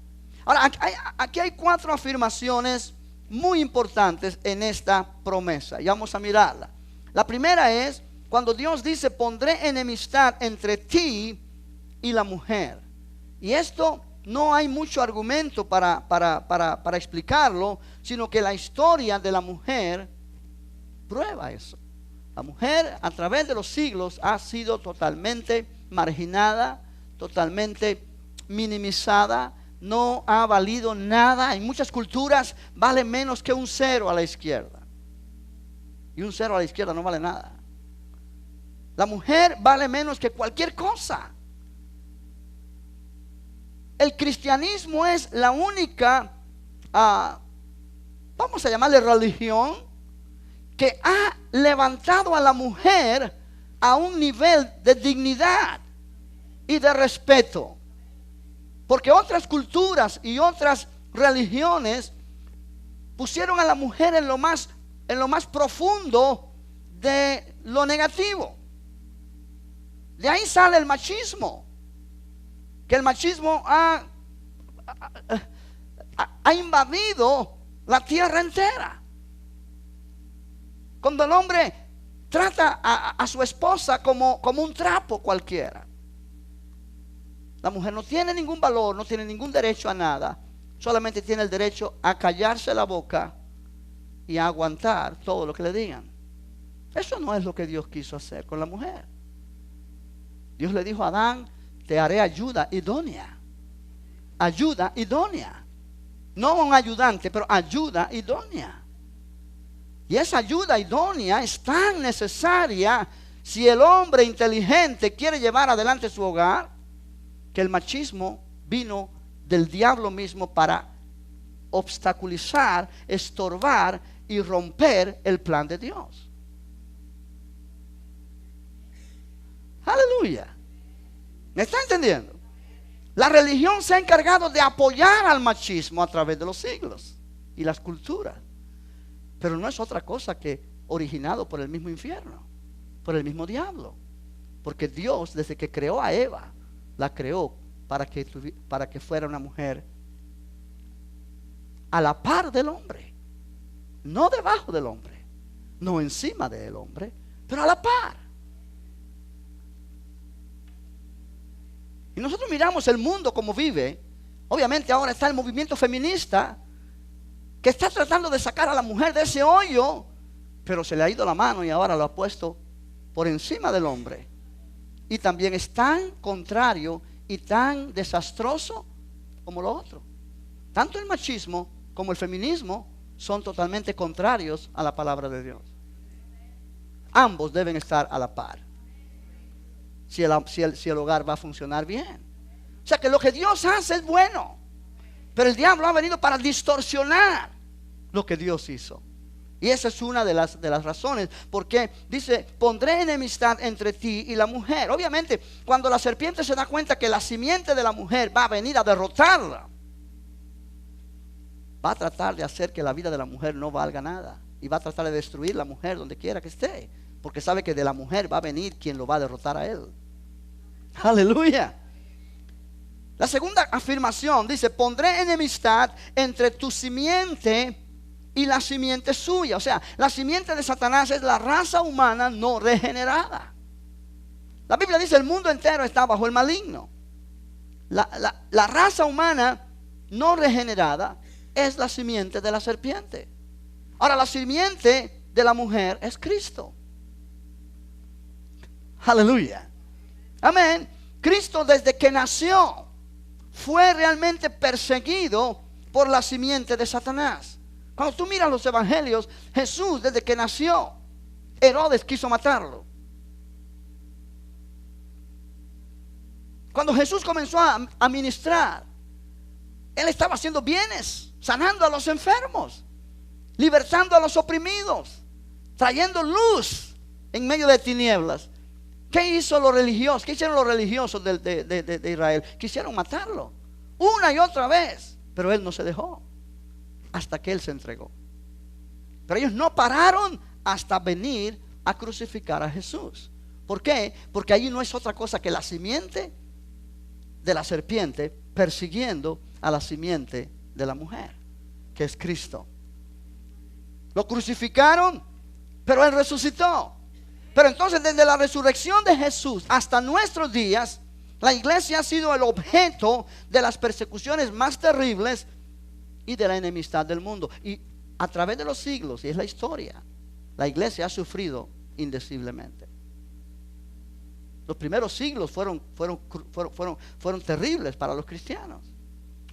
Ahora, aquí hay 4 afirmaciones muy importantes en esta promesa, y vamos a mirarla. La primera es cuando Dios dice: pondré enemistad entre ti y la mujer. Y esto no hay mucho argumento para explicarlo, sino que la historia de la mujer prueba eso. La mujer a través de los siglos ha sido totalmente marginada, totalmente minimizada, no ha valido nada. En muchas culturas vale menos que un 0 a la izquierda, y un 0 a la izquierda no vale nada. La mujer vale menos que cualquier cosa. El cristianismo es la única, vamos a llamarle religión, que ha levantado a la mujer a un nivel de dignidad y de respeto. Porque otras culturas y otras religiones pusieron a la mujer en lo más profundo de lo negativo. De ahí sale el machismo. Que el machismo ha invadido la tierra entera. Cuando el hombre trata a su esposa como un trapo cualquiera. La mujer no tiene ningún valor, no tiene ningún derecho a nada. Solamente tiene el derecho a callarse la boca y a aguantar todo lo que le digan. Eso no es lo que Dios quiso hacer con la mujer. Dios le dijo a Adán: te haré ayuda idónea. Ayuda idónea. No un ayudante, pero ayuda idónea. Y esa ayuda idónea es tan necesaria si el hombre inteligente quiere llevar adelante su hogar, que el machismo vino del diablo mismo para obstaculizar, estorbar y romper el plan de Dios. Aleluya. ¿Me está entendiendo? La religión se ha encargado de apoyar al machismo a través de los siglos y las culturas. Pero no es otra cosa que originado por el mismo infierno, por el mismo diablo. Porque Dios, desde que creó a Eva, la creó para que fuera una mujer a la par del hombre, no debajo del hombre, no encima del hombre, pero a la par. Y nosotros miramos el mundo como vive. Obviamente ahora está el movimiento feminista que está tratando de sacar a la mujer de ese hoyo, pero se le ha ido la mano y ahora lo ha puesto por encima del hombre. Y también es tan contrario y tan desastroso como lo otro. Tanto el machismo como el feminismo son totalmente contrarios a la palabra de Dios. Ambos deben estar a la par, si el hogar va a funcionar bien. O sea que lo que Dios hace es bueno, pero el diablo ha venido para distorsionar lo que Dios hizo. Y esa es una de las razones. Porque dice: pondré enemistad entre ti y la mujer. Obviamente, cuando la serpiente se da cuenta que la simiente de la mujer va a venir a derrotarla, va a tratar de hacer que la vida de la mujer no valga nada. Y va a tratar de destruir la mujer donde quiera que esté. Porque sabe que de la mujer va a venir quien lo va a derrotar a él. Aleluya. La segunda afirmación dice: pondré enemistad entre tu simiente y la simiente suya. O sea, la simiente de Satanás es la raza humana no regenerada. La Biblia dice el mundo entero está bajo el maligno. La raza humana no regenerada es la simiente de la serpiente. Ahora, la simiente de la mujer es Cristo. Aleluya. Amén. Cristo desde que nació fue realmente perseguido por la simiente de Satanás. Cuando tú miras los evangelios, Jesús desde que nació, Herodes quiso matarlo. Cuando Jesús comenzó a ministrar, Él estaba haciendo bienes, sanando a los enfermos, libertando a los oprimidos, trayendo luz en medio de tinieblas. ¿Qué hizo los religiosos? ¿Qué hicieron los religiosos de Israel? Quisieron matarlo una y otra vez, pero Él no se dejó hasta que Él se entregó. Pero ellos no pararon hasta venir a crucificar a Jesús. ¿Por qué? Porque allí no es otra cosa que la simiente de la serpiente persiguiendo a la simiente de la mujer, que es Cristo. Lo crucificaron, pero Él resucitó. Pero entonces desde la resurrección de Jesús hasta nuestros días, la iglesia ha sido el objeto de las persecuciones más terribles y de la enemistad del mundo. Y a través de los siglos, y es la historia, la iglesia ha sufrido indeciblemente. Los primeros siglos fueron terribles para los cristianos.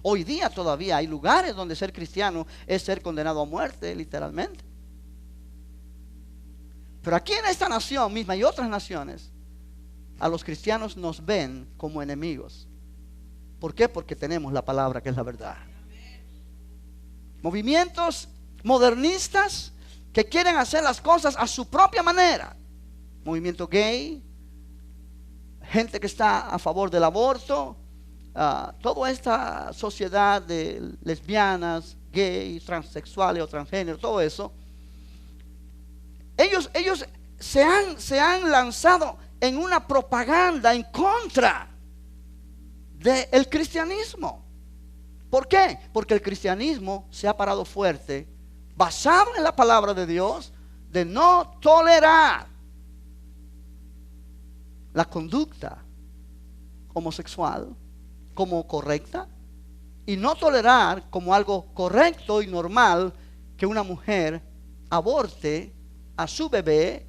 Hoy día todavía hay lugares donde ser cristiano es ser condenado a muerte, literalmente. Pero aquí en esta nación misma y otras naciones, a los cristianos nos ven como enemigos. ¿Por qué? Porque tenemos la palabra que es la verdad. Movimientos modernistas que quieren hacer las cosas a su propia manera. Movimiento gay, gente que está a favor del aborto, toda esta sociedad de lesbianas, gays, transexuales o transgénero, todo eso. Ellos se han lanzado en una propaganda en contra del cristianismo. ¿Por qué? Porque el cristianismo se ha parado fuerte, basado en la palabra de Dios, de no tolerar la conducta homosexual como correcta y no tolerar como algo correcto y normal que una mujer aborte a su bebé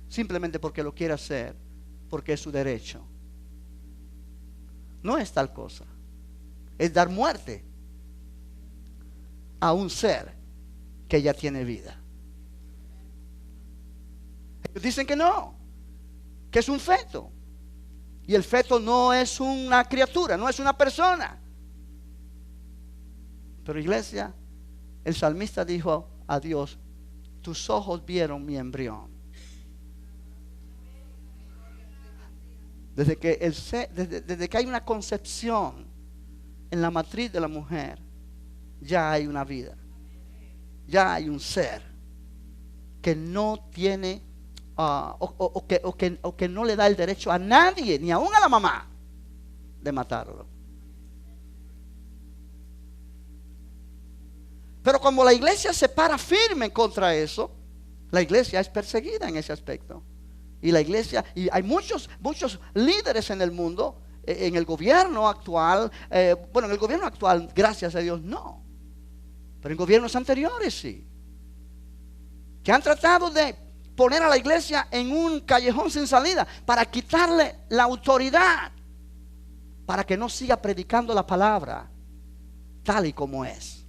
simplemente porque lo quiere hacer, porque es su derecho. No es tal cosa. Es dar muerte a un ser que ya tiene vida. Ellos dicen que no, que es un feto. Y el feto no es una criatura, no es una persona. Pero iglesia, el salmista dijo a Dios: tus ojos vieron mi embrión. Desde que hay una concepción en la matriz de la mujer, ya hay una vida. Ya hay un ser que no tiene o que no le da el derecho a nadie, ni aún a la mamá, de matarlo. Pero como la iglesia se para firme contra eso, la iglesia es perseguida en ese aspecto. Y la iglesia, y hay muchos líderes en el mundo, en el gobierno actual, en el gobierno actual, gracias a Dios, no. Pero en gobiernos anteriores sí. Que han tratado de poner a la iglesia en un callejón sin salida para quitarle la autoridad, para que no siga predicando la palabra tal y como es.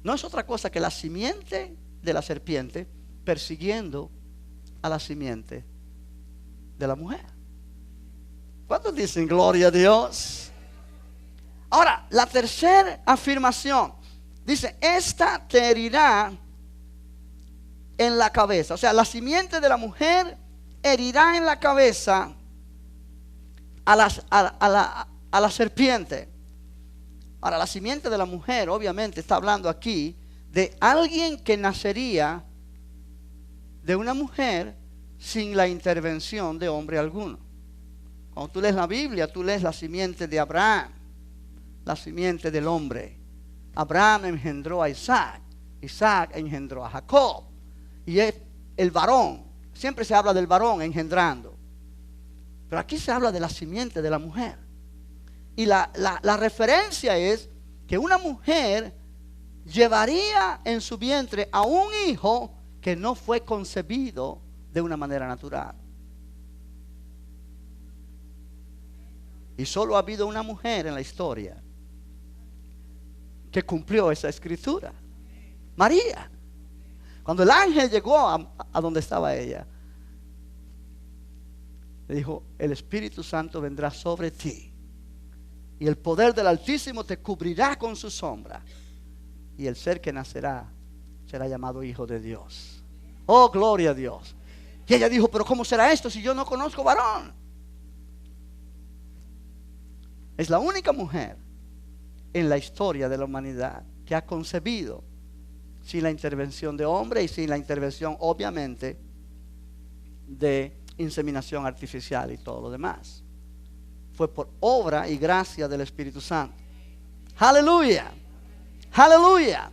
No es otra cosa que la simiente de la serpiente persiguiendo a la simiente de la mujer. ¿Cuántos dicen gloria a Dios? Ahora, la tercera afirmación dice: esta te herirá en la cabeza. O sea, la simiente de la mujer herirá en la cabeza a la serpiente. Ahora, la simiente de la mujer obviamente está hablando aquí de alguien que nacería de una mujer sin la intervención de hombre alguno. Cuando tú lees la Biblia, tú lees la simiente de Abraham, la simiente del hombre, Abraham engendró a Isaac. Isaac engendró a Jacob. Y es el varón. Siempre se habla del varón engendrando. Pero aquí se habla de la simiente de la mujer. Y la referencia es que una mujer llevaría en su vientre a un hijo que no fue concebido de una manera natural. Y solo ha habido una mujer en la historia que cumplió esa escritura. María. Cuando el ángel llegó a donde estaba ella, le dijo: el Espíritu Santo vendrá sobre ti y el poder del Altísimo te cubrirá con su sombra, y el ser que nacerá será llamado Hijo de Dios. Oh, gloria a Dios. Y ella dijo: pero ¿cómo será esto si yo no conozco varón? Es la única mujer en la historia de la humanidad que ha concebido sin la intervención de hombre y sin la intervención, obviamente, de inseminación artificial y todo lo demás. Fue por obra y gracia del Espíritu Santo. Aleluya, aleluya.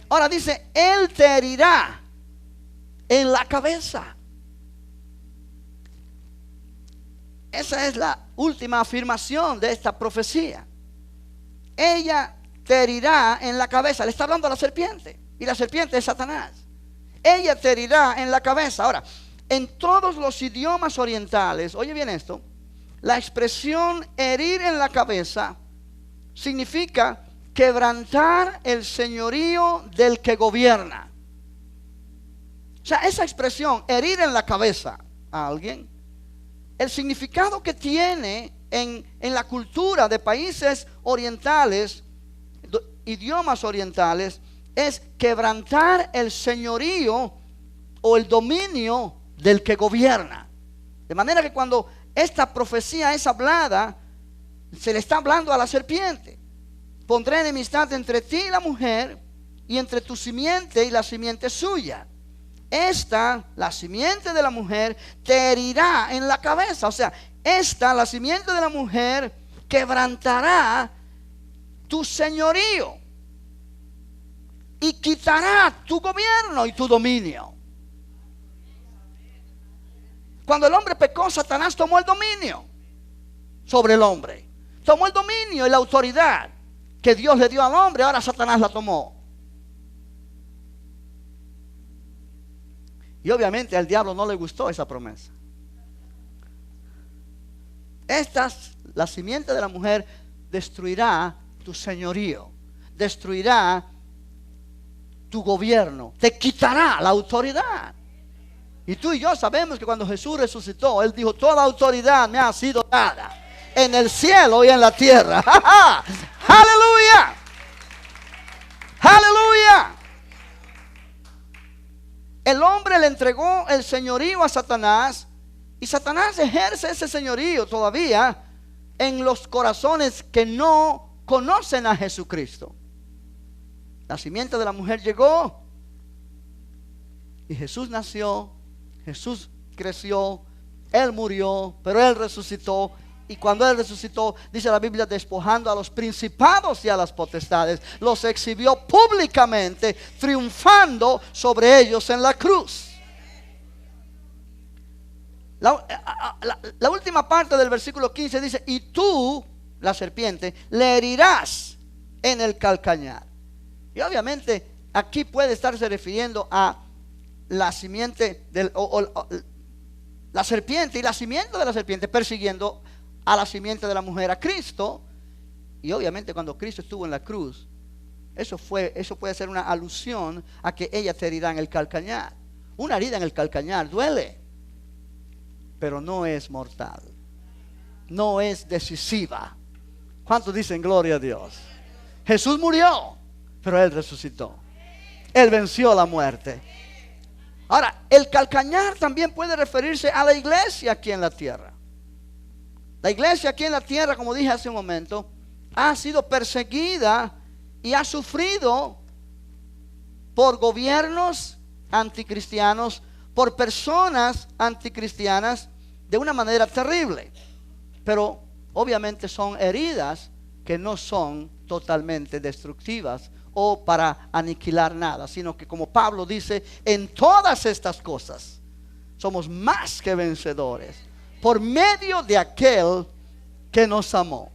Ahora dice: Él te herirá en la cabeza. Esa es la última afirmación de esta profecía. Ella te herirá en la cabeza. Le está hablando a la serpiente, y la serpiente es Satanás. Ella te herirá en la cabeza. Ahora, en todos los idiomas orientales, oye bien esto, la expresión herir en la cabeza significa quebrantar el señorío del que gobierna. O sea, esa expresión, herir en la cabeza a alguien, el significado que tiene en la cultura de países orientales, idiomas orientales, es quebrantar el señorío o el dominio del que gobierna. De manera que cuando esta profecía es hablada, se le está hablando a la serpiente: pondré enemistad entre ti y la mujer, y entre tu simiente y la simiente suya. Esta, la simiente de la mujer, te herirá en la cabeza. O sea, esta, la simiente de la mujer, quebrantará tu señorío y quitará tu gobierno y tu dominio. Cuando el hombre pecó, Satanás tomó el dominio sobre el hombre. Tomó el dominio y la autoridad que Dios le dio al hombre. Ahora Satanás la tomó. Y obviamente al diablo no le gustó esa promesa. La simiente de la mujer destruirá tu señorío, destruirá tu gobierno, te quitará la autoridad. Y tú y yo sabemos que cuando Jesús resucitó, Él dijo: toda autoridad me ha sido dada en el cielo y en la tierra. ¡Aleluya! ¡Aleluya! El hombre le entregó el señorío a Satanás, y Satanás ejerce ese señorío todavía en los corazones que no conocen a Jesucristo. La simiente de la mujer llegó y Jesús nació, Jesús creció, Él murió, pero Él resucitó. Y cuando Él resucitó, dice la Biblia, despojando a los principados y a las potestades, los exhibió públicamente, triunfando sobre ellos en la cruz. La última parte del versículo 15 dice: y tú, la serpiente, le herirás en el calcañar. Y obviamente aquí puede estarse refiriendo a la simiente la serpiente, y la simiente de la serpiente persiguiendo a la simiente de la mujer, a Cristo. Y obviamente cuando Cristo estuvo en la cruz, eso puede ser una alusión a que ella te herirá en el calcañar. Una herida en el calcañar duele, pero no es mortal, no es decisiva. ¿Cuántos dicen gloria a Dios? Jesús murió, pero Él resucitó. Él venció la muerte. Ahora, el calcañar también puede referirse a la iglesia aquí en la tierra. La iglesia aquí en la tierra, como dije hace un momento, ha sido perseguida y ha sufrido por gobiernos anticristianos, por personas anticristianas, de una manera terrible. Pero obviamente son heridas que no son totalmente destructivas o para aniquilar nada, sino que, como Pablo dice, en todas estas cosas somos más que vencedores por medio de aquel que nos amó.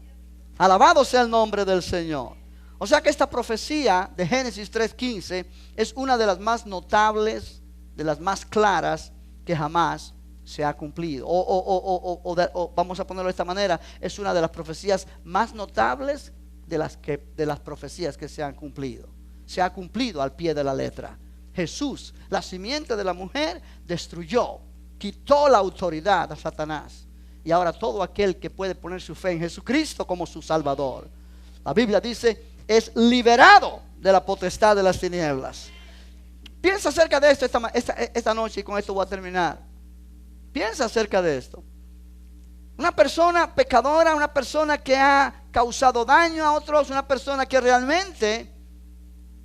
Alabado sea el nombre del Señor. O sea que esta profecía de Génesis 3:15 es una de las más notables, de las más claras que jamás se ha cumplido. O vamos a ponerlo de esta manera, es una de las profecías más notables de las profecías que se han cumplido. Se ha cumplido al pie de la letra. Jesús, la simiente de la mujer, destruyó, quitó la autoridad a Satanás. Y ahora todo aquel que puede poner su fe en Jesucristo como su Salvador, la Biblia dice, es liberado de la potestad de las tinieblas. Piensa acerca de esto esta noche, y con esto voy a terminar. Piensa acerca de esto. Una persona pecadora, una persona que ha causado daño a otros, una persona que realmente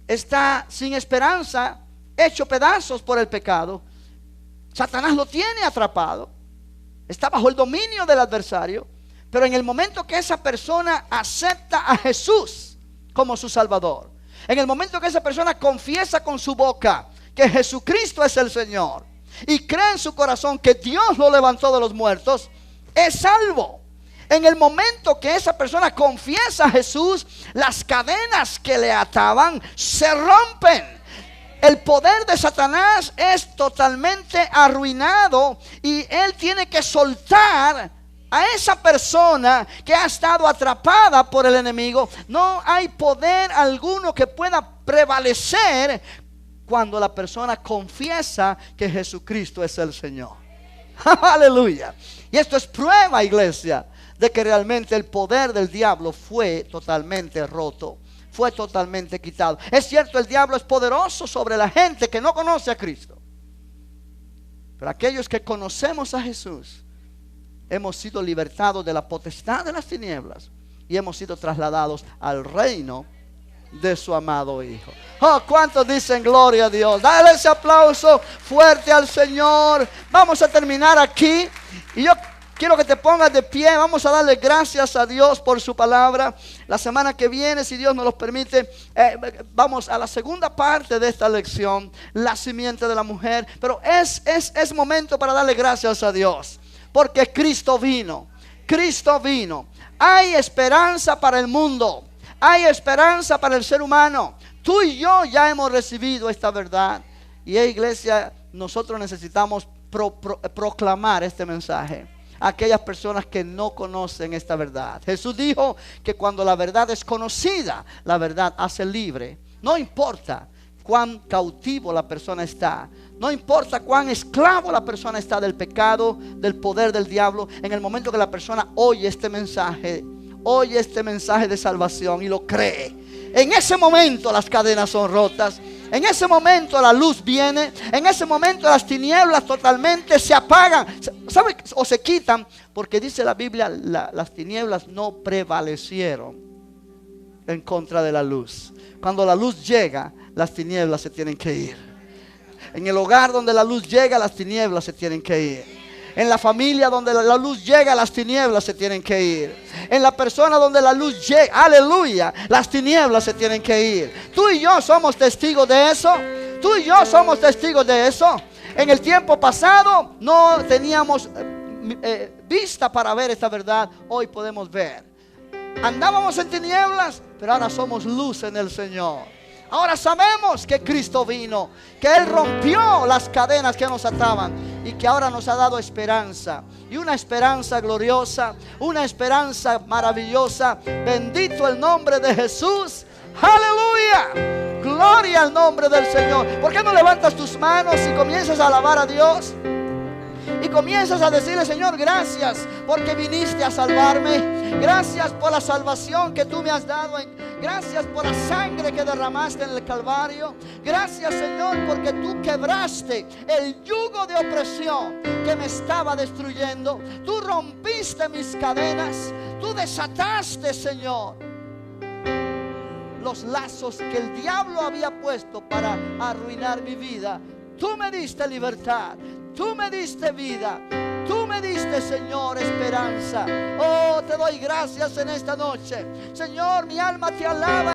está sin esperanza, hecho pedazos por el pecado. Satanás lo tiene atrapado, está bajo el dominio del adversario. Pero en el momento que esa persona acepta a Jesús como su Salvador, en el momento que esa persona confiesa con su boca que Jesucristo es el Señor y cree en su corazón que Dios lo levantó de los muertos, es salvo. En el momento que esa persona confiesa a Jesús, las cadenas que le ataban se rompen. El poder de Satanás es totalmente arruinado y él tiene que soltar a esa persona que ha estado atrapada por el enemigo. No hay poder alguno que pueda prevalecer cuando la persona confiesa que Jesucristo es el Señor. Aleluya. Y esto es prueba, iglesia, de que realmente el poder del diablo fue totalmente roto, fue totalmente quitado. Es cierto, el diablo es poderoso sobre la gente que no conoce a Cristo, pero aquellos que conocemos a Jesús hemos sido libertados de la potestad de las tinieblas y hemos sido trasladados al reino de su amado Hijo. Oh, ¿cuántos dicen gloria a Dios? Dale ese aplauso fuerte al Señor. Vamos a terminar aquí y yo quiero que te pongas de pie. Vamos a darle gracias a Dios por su palabra. La semana que viene, si Dios nos lo permite, vamos a la segunda parte de esta lección, la simiente de la mujer. Pero es momento para darle gracias a Dios, porque Cristo vino. Cristo vino. Hay esperanza para el mundo. Hay esperanza para el ser humano. Tú y yo ya hemos recibido esta verdad. Y iglesia, nosotros necesitamos proclamar este mensaje a aquellas personas que no conocen esta verdad. Jesús dijo que cuando la verdad es conocida, la verdad hace libre. No importa cuán cautivo la persona está, no importa cuán esclavo la persona está del pecado, del poder del diablo. En el momento que la persona oye este mensaje de salvación y lo cree, en ese momento las cadenas son rotas. En ese momento la luz viene. En ese momento las tinieblas totalmente se apagan, ¿sabe? O se quitan, porque dice la Biblia, las tinieblas no prevalecieron en contra de la luz. Cuando la luz llega, las tinieblas se tienen que ir. En el hogar donde la luz llega, las tinieblas se tienen que ir. En la familia donde la luz llega, las tinieblas se tienen que ir. En la persona donde la luz llega, aleluya, las tinieblas se tienen que ir. Tú y yo somos testigos de eso. Tú y yo somos testigos de eso. En el tiempo pasado no teníamos vista para ver esta verdad. Hoy podemos ver. Andábamos en tinieblas, pero ahora somos luz en el Señor. Ahora sabemos que Cristo vino, que Él rompió las cadenas que nos ataban y que ahora nos ha dado esperanza. Y una esperanza gloriosa, una esperanza maravillosa. Bendito el nombre de Jesús. ¡Aleluya! Gloria al nombre del Señor. ¿Por qué no levantas tus manos y comienzas a alabar a Dios? Y comienzas a decirle: Señor, gracias porque viniste a salvarme. Gracias por la salvación que tú me has dado. Gracias por la sangre que derramaste en el Calvario. Gracias, Señor, porque tú quebraste el yugo de opresión que me estaba destruyendo. Tú rompiste mis cadenas. Tú desataste, Señor, los lazos que el diablo había puesto para arruinar mi vida. Tú me diste libertad. Tú me diste vida. Tú me diste, Señor, esperanza. Oh, te doy gracias en esta noche. Señor, mi alma te alaba.